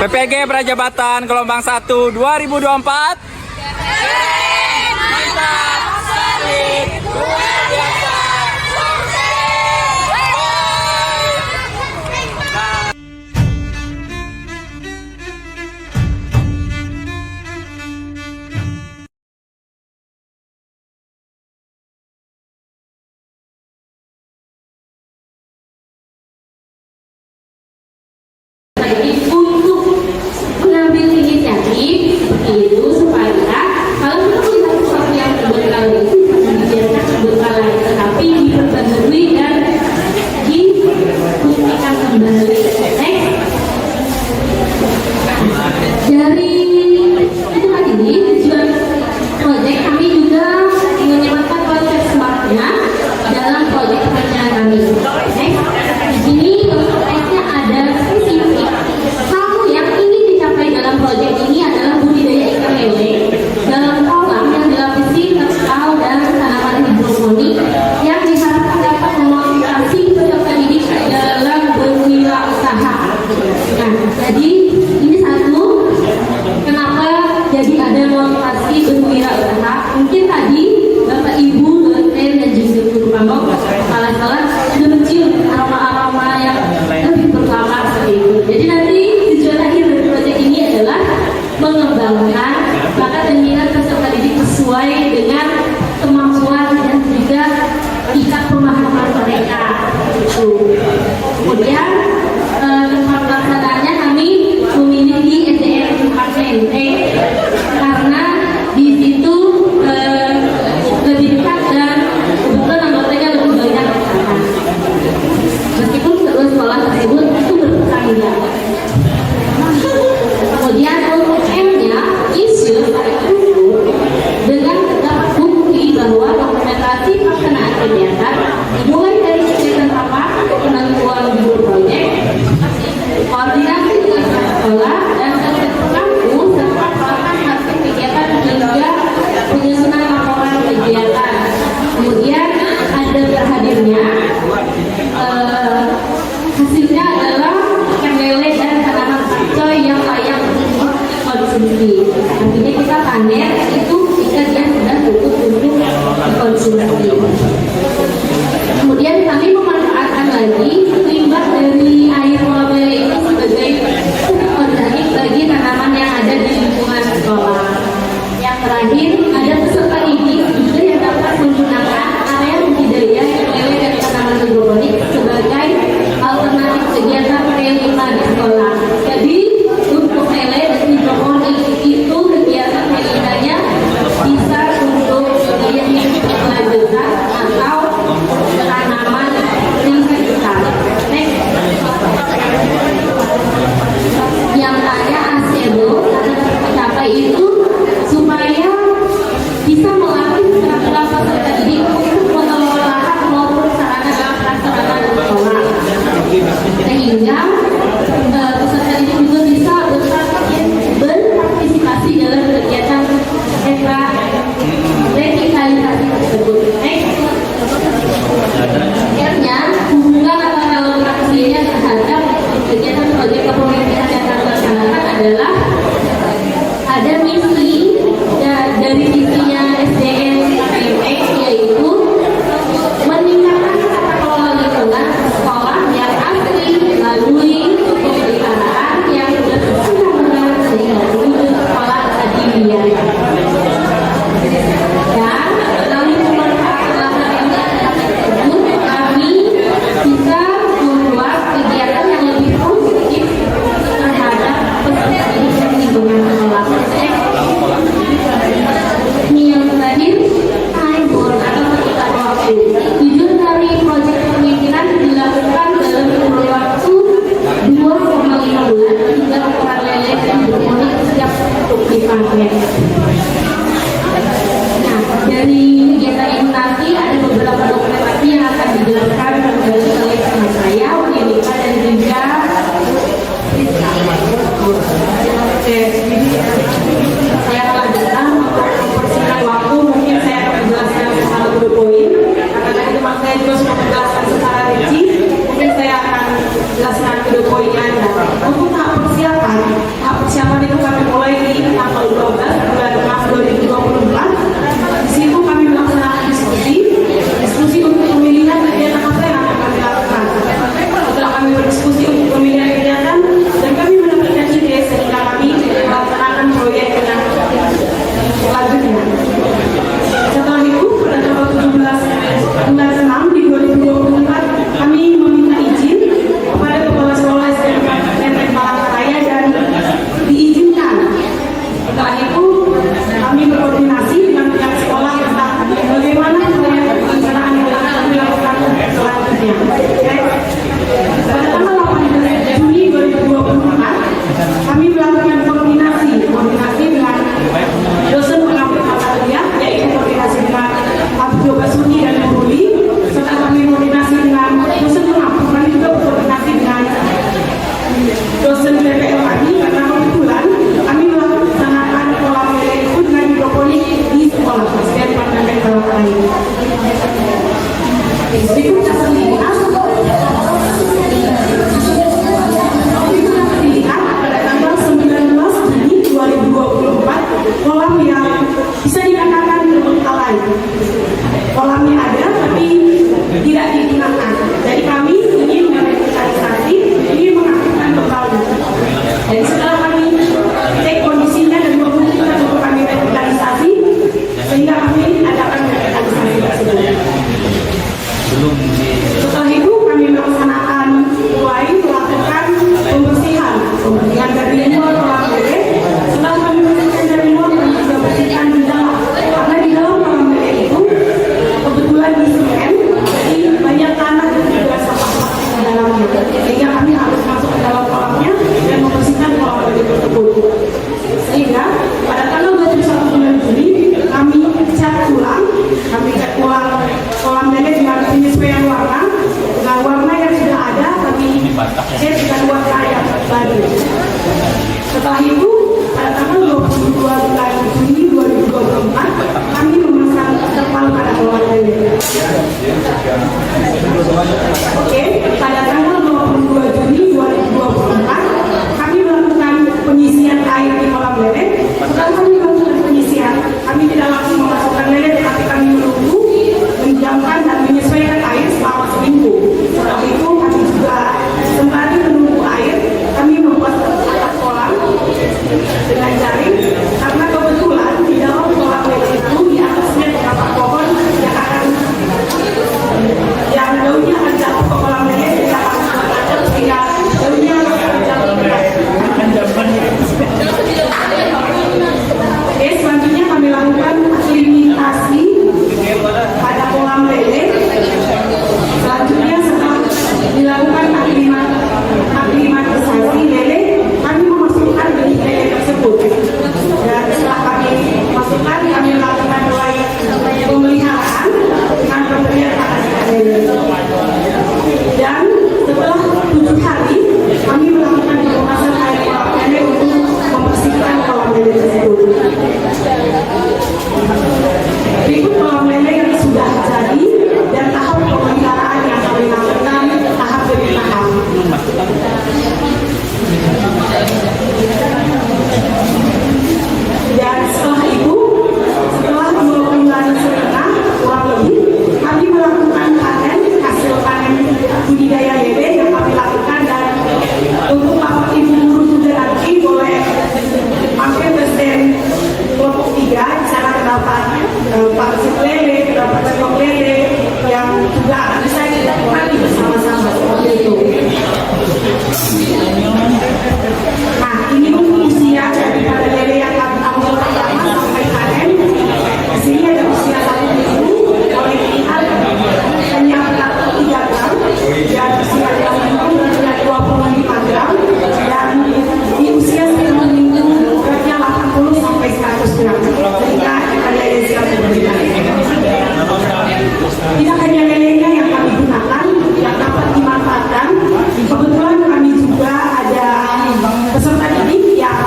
PPG Prajabatan gelombang 1 2024. Mantap, solid, luar biasa. Untuk mengambil inisiatif seperti itu supaya kalau kita melihat sesuatu yang terbengkalai itu bukan dibiarkan terbengkalai, tetapi diperbarui dan dibuktikan kembali. Dari itu tadi tujuan proyek kami juga menyematkan konsep smartnya dalam proyek perencanaan kami. Di sini konteksnya ada spesifik. Satu yang ingin dicapai dalam proyek ini adalah budidaya ikan lele dalam kolam yang dilapisi terpal dan tanaman hidroponik yang diharapkan dapat memotivasi peserta didik dalam berwirausaha. Nah, jadi ini satu kenapa jadi ada motivasi berwirausaha. Mungkin tadi Bapak Ibu dosen dan juga guru pamong kepala sekolah sudah mencium aroma-aroma yang lebih berkelapa seperti itu. Jadi nanti tujuan akhir dari proyek ini adalah mengembangkan bakat dan minat peserta didik sesuai dengan kemampuan dan juga tingkat pemahaman mereka. Itu. Kemudian tempat pelaksanaannya kami memilih di SDM Departemen karena di situ lebih dekat dan kebetulan anggotanya lebih banyak. Meskipun kedua sekolah tersebut itu bertetangga. Kemudian untuk M-nya isu dengan terdapat bukti bahwa dokumentasi pelaksanaan kegiatan dimulai dari kegiatan rapat, penentuan judul proyek, koordinasi dengan sekolah dan konsep pengampu serta pelaksanaan hasil kegiatan hingga penyusunan laporan kegiatan. Kemudian ada berhadirnya hasilnya adalah ikan lele dan tanaman pakcoy yang layak untuk dikonsumsi. Artinya kita panen itu ikan yang sudah cukup untuk dikonsumsi. Kemudian kami memanfaatkan lagi limbah dari air kolam lele ini sebagai pupuk organik bagi tanaman yang ada di lingkungan sekolah. Yang terakhir ada peserta didik juga yang dapat menggunakan area budidaya ikan lele dan tanaman hidroponik sebagai alternatif kegiatan P5 di sekolah. Jadi untuk lele dan hidroponik itu kegiatan P5-nya bisa untuk gaya hidup berkelanjutan Berikutnya penelitian pada tanggal 19 Juni 2024 kolam yang bisa dikatakan terbengkalai. Kolamnya ada tapi tidak digunakan. Jadi kami ingin merevitalisasi, ingin mengaktifkan kembali. Jadi setelah kami cek kondisinya dan memungkinkan untuk kami revitalisasi, sehingga kami adakan revitalisasi tersebut. Setelah itu kami melaksanakan mulai melakukan pembersihan dari luar kolam lele. Setelah kami membersihkan dari luar, kami juga bersihkan di dalam. Karena di dalam kolam lele itu kebetulan di semen, jadi banyak tanah dan juga sampah di dalamnya. Sehingga kami harus masuk ke dalam kolamnya dan membersihkan kolam lele tersebut. Sehingga pada tanggal 21 bulan Juni kami cat ulang kolam lele dengan penyesuaian warna dengan warna yang sudah ada, tapi cat dengan warna yang baru. Setelah itu pada tanggal 22 bulan Juni 2024 kami memasang terpal pada kolam lele. Oke, pada tanggal 22 Juni 2024 kami melakukan pengisian air di kolam lele. Setelah kami melakukan pengisian, kami tidak langsung memasukkan lele, tetapi kami menunggu, mendiamkan dan menyesuaikan air selama seminggu. Setelah itu kami juga sembari menunggu air, kami membuat atap kolam dengan jaring, karena kebetulan di dalam kolam lele itu di atasnya terdapat pohon yang daunnya akan jatuh ke kolam lele, tidak langsung ada sehingga daunnya akan jatuh ke Oke, selanjutnya kami lakukan aklimatasi pada kolam lele. Selanjutnya setelah dilakukan aklimatisasi lele, kami memasukkan benih lele tersebut. Dan setelah kami masukkan, kami melakukan mulai pemeliharaan dengan pemberian pakan lele. Dan setelah 7 hari, kami melakukan pemanasan air kolam lele untuk membersihkan kolam lele tersebut. Berikut kolam lele yang sudah jadi dan tahap pemeliharaan yang kami lakukan tahap demi tahap. Dan setelah itu, setelah 2 bulan setengah kurang lebih, kami melakukan hasil panen budidaya lele yang kami lakukan. Dan untuk Bapak Ibu guru juga nanti boleh mampir ke stand kelompok 3. Di sana terdapat parsip lele, terdapat sendok lele yang juga bisa kita nikmati bersama-sama seperti itu. Nah, ini usia daripada lele yang kami ambil pertama sampai panen. Di sini ada usia 1 minggu, boleh dilihat hanya 43 gram, dan usia 2 minggu beratnya 25 gram, dan di usia 1 minggu beratnya 80 sampai 100 gram. Sehingga kita lele siap diberikan. Tidak hanya lelenya yang kami gunakan, yang dapat dimanfaatkan. Kebetulan kami juga ada peserta didik yang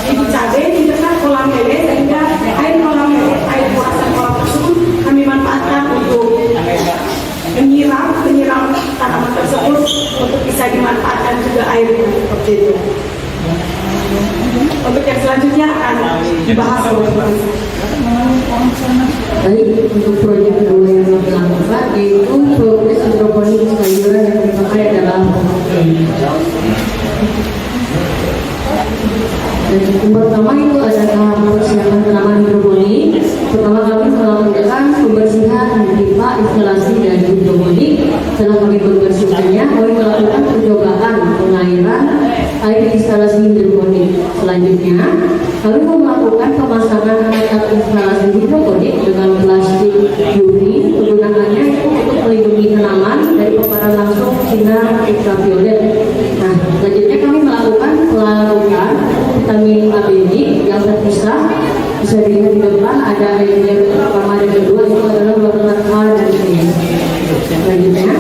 ibu cabai di dekat kolam lele, sehingga air kolam lele, air kurasan kolam tersebut kami manfaatkan untuk menyiram tanaman tersebut untuk bisa dimanfaatkan juga air seperti itu. Untuk yang selanjutnya akan dibahas oleh Baik, untuk proyek kedua yang kami lakukan yaitu progres hidroponik sayuran yang dipakai dalam dan yang pertama itu ada tahap persiapan tanaman hidroponik. Pertama kami melakukan pembersihan pipa instalasi dan hidroponik. Setelah kami membersihkannya, kami melakukan percobaan pengairan air instalasi hidroponik. Selanjutnya, kami melakukan pemasangan atap instalasi hidroponik dengan plastik UV. Penggunaannya itu untuk melindungi tanaman dari paparan langsung sinar ultraviolet. Nah, selanjutnya kami melakukan pelarutan vitamin ABD yang terpisah. Bisa dilihat di depan ada yang pertama dan kedua itu adalah warna A dan B. Selanjutnya,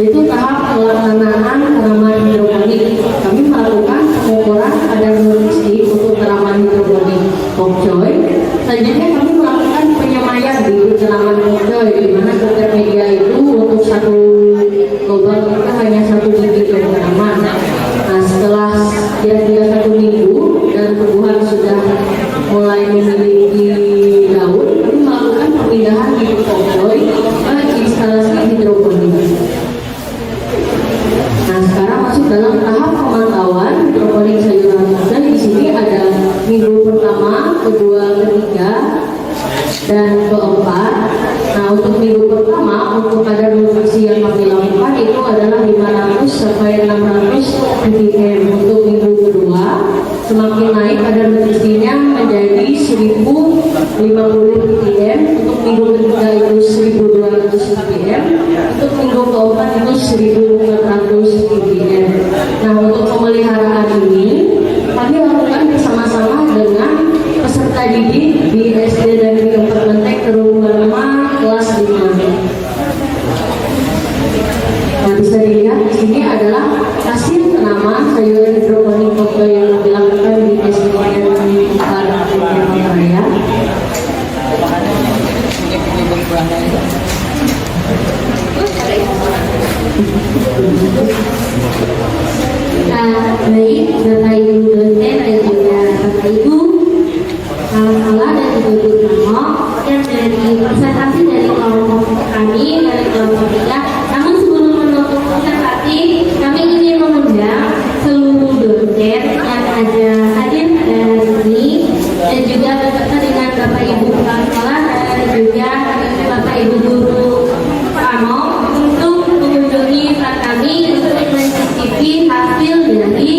itu tahap pelaksanaan tanaman hidroponik. Kami melakukan pengukuran kadar nutrisi untuk tanaman hidroponik bok choy Dan keempat, nah untuk minggu pertama untuk kadar nutrisi yang kami lakukan itu adalah 500 sampai 600 ppm. Untuk minggu kedua semakin naik kadar nutrisinya menjadi 1050 ppm. Untuk minggu ketiga itu 1200 ppm. Untuk minggu keempat itu 1400 ppm. Nah untuk pemeliharaan ini kami lakukan bersama-sama dengan peserta didik di SD dan di Kementek Terumbalama kelas 5. Nah, bisa dilihat di sini adalah hasil tanaman sayuran hidroponik foto yang dilakukan di SDN Raya. Baik, Bapak Ibu dosen dan juga Bapak Ibu kepala dan juga Ibu Pramo, dan dari presentasi dari kelompok kami dari kelompok 3. Namun sebelum menutup presentasi, kami ingin mengundang seluruh dosen yang ada hadir pada sini dan juga beserta dengan Bapak Ibu kepala sekolah dan juga Bapak Ibu guru Pramo untuk mengunjungi tempat kami untuk mencicipi hasil dari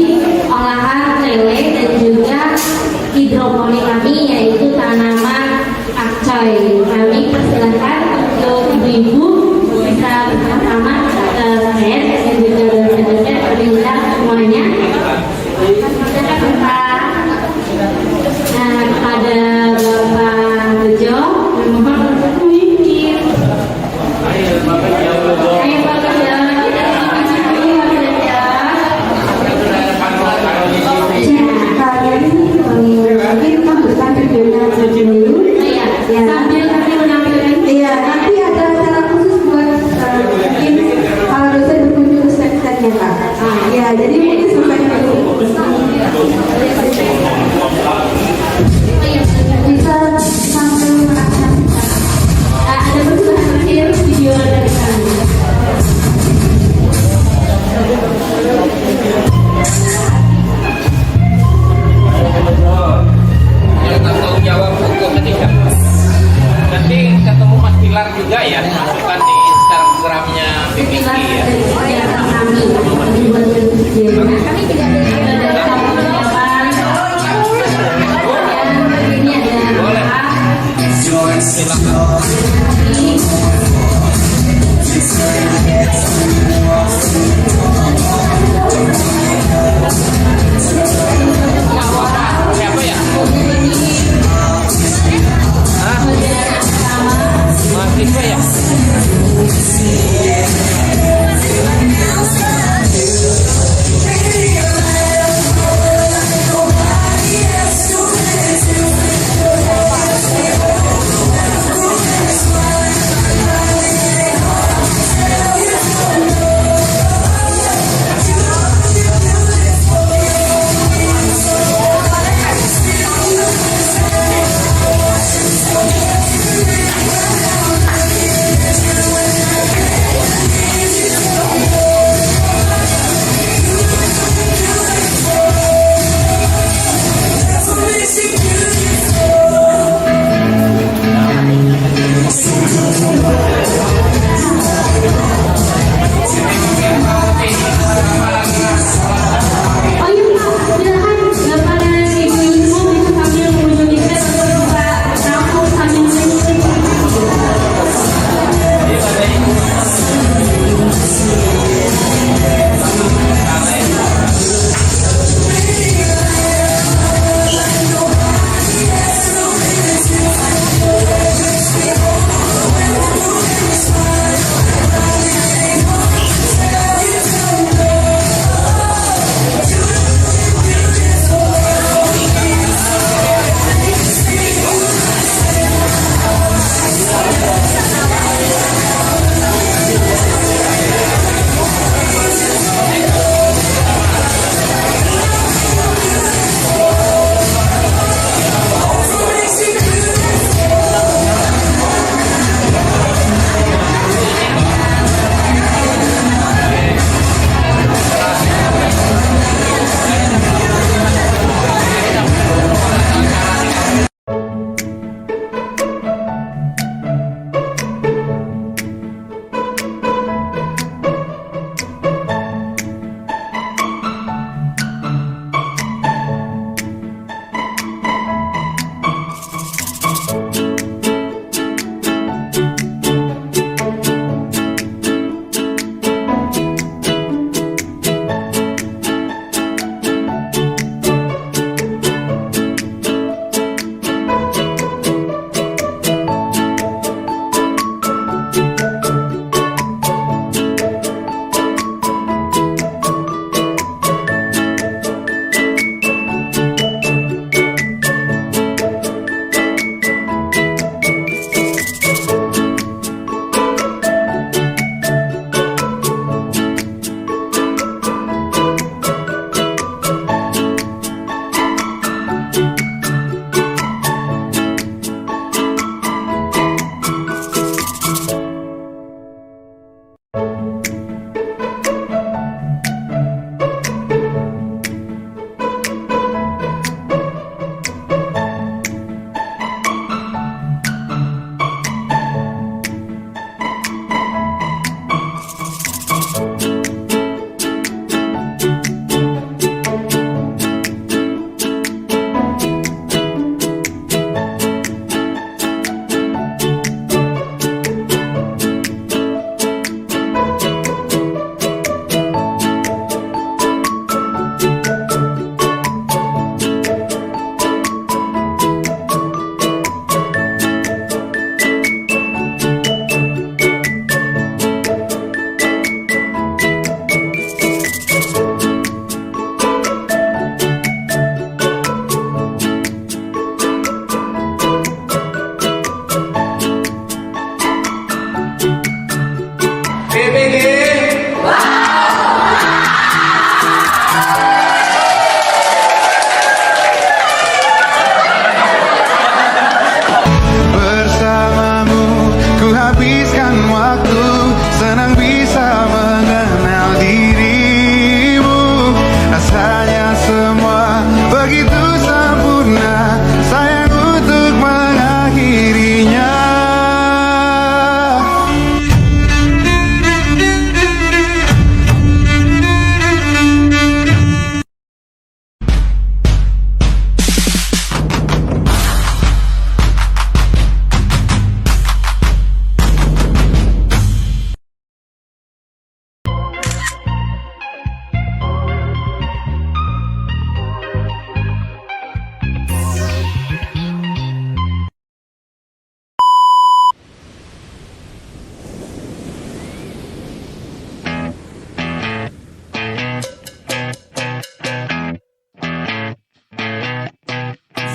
olahan lele dan juga hidroponik kami, yaitu tanaman akcoy. Kami persilahkan untuk ibu-ibu bisa bersama-sama ke head dan juga dosen-dosen berbincang semuanya. Nah, kepada Bapak Bejo, mohon untuk memimpin. Ayo Pak Bejo, sambil kami menampilkan, iya, nanti ada acara khusus buat mungkin kalau dosen berkunjung ke set-setnya Kak. Ya, jadi mungkin sampai dulu bisa sambil merasakan. Ada persembahan terakhir video dari kami. Yang tanggung jawab untuk ketiga. Nanti ketemu Mas Pilar juga ya, masukkan di Instagramnya BPK ya. Kami juga ada ini ada Silakan. Siapa ya? Hah? Mahasiswa ya?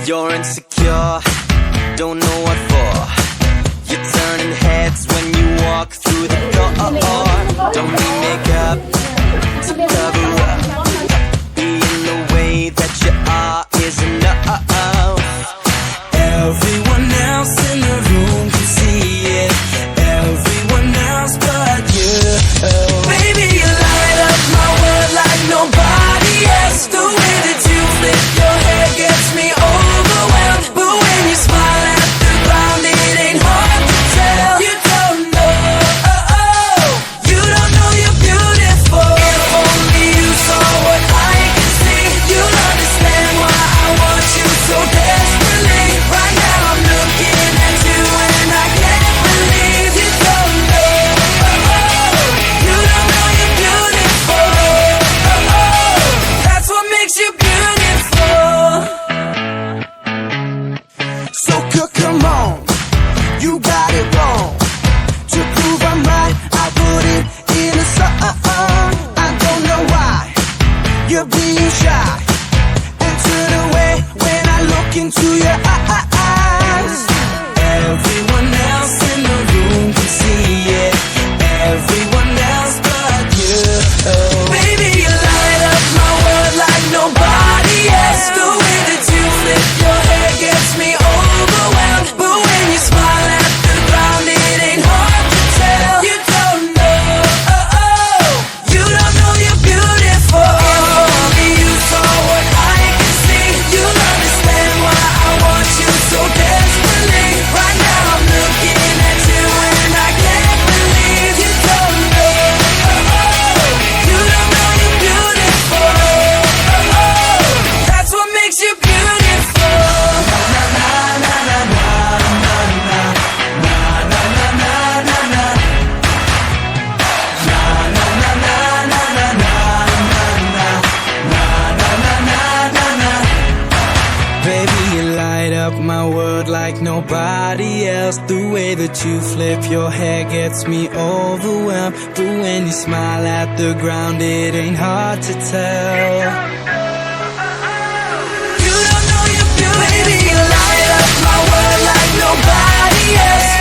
You're insecure, don't know what for. You're turning heads when you walk through the door. Don't need makeup to cover up. Being the way that you are is enough. Everyone else in the room can see it. Everyone else but you. Baby, you light up my world like nobody else. The way that you flip your hair gets me overwhelmed. But when you smile at the ground, it ain't hard to tell. You don't know, you don't know you're beautiful. If only you saw what I can see, you'll understand why I want you so desperately. Right now I'm looking at you and I can't believe you don't know, you don't know you're beautiful. That's what makes you beautiful. So good, come on, you got it wrong. To prove I'm right, I put it in a song. I don't know why you're being shy and turn away when I look into your eyes. Everyone else in the room can see it. Everyone else but you. Baby, you light up my world like nobody else. The way that you flip your hair gets me overwhelmed. But when you smile at the ground, it ain't hard to tell. You don't know, you don't know you're beautiful. If only you saw what I can see, you'll understand why I want you so desperately. Right now I'm looking at you and I can't believe you don't know, you don't know you're beautiful. That's what makes you beautiful. Baby, you light up my world like nobody else. The way that you flip your hair gets me overwhelmed. But when you smile at the ground, it ain't hard to tell. You don't know you're beautiful. Baby, you light up my world like nobody else.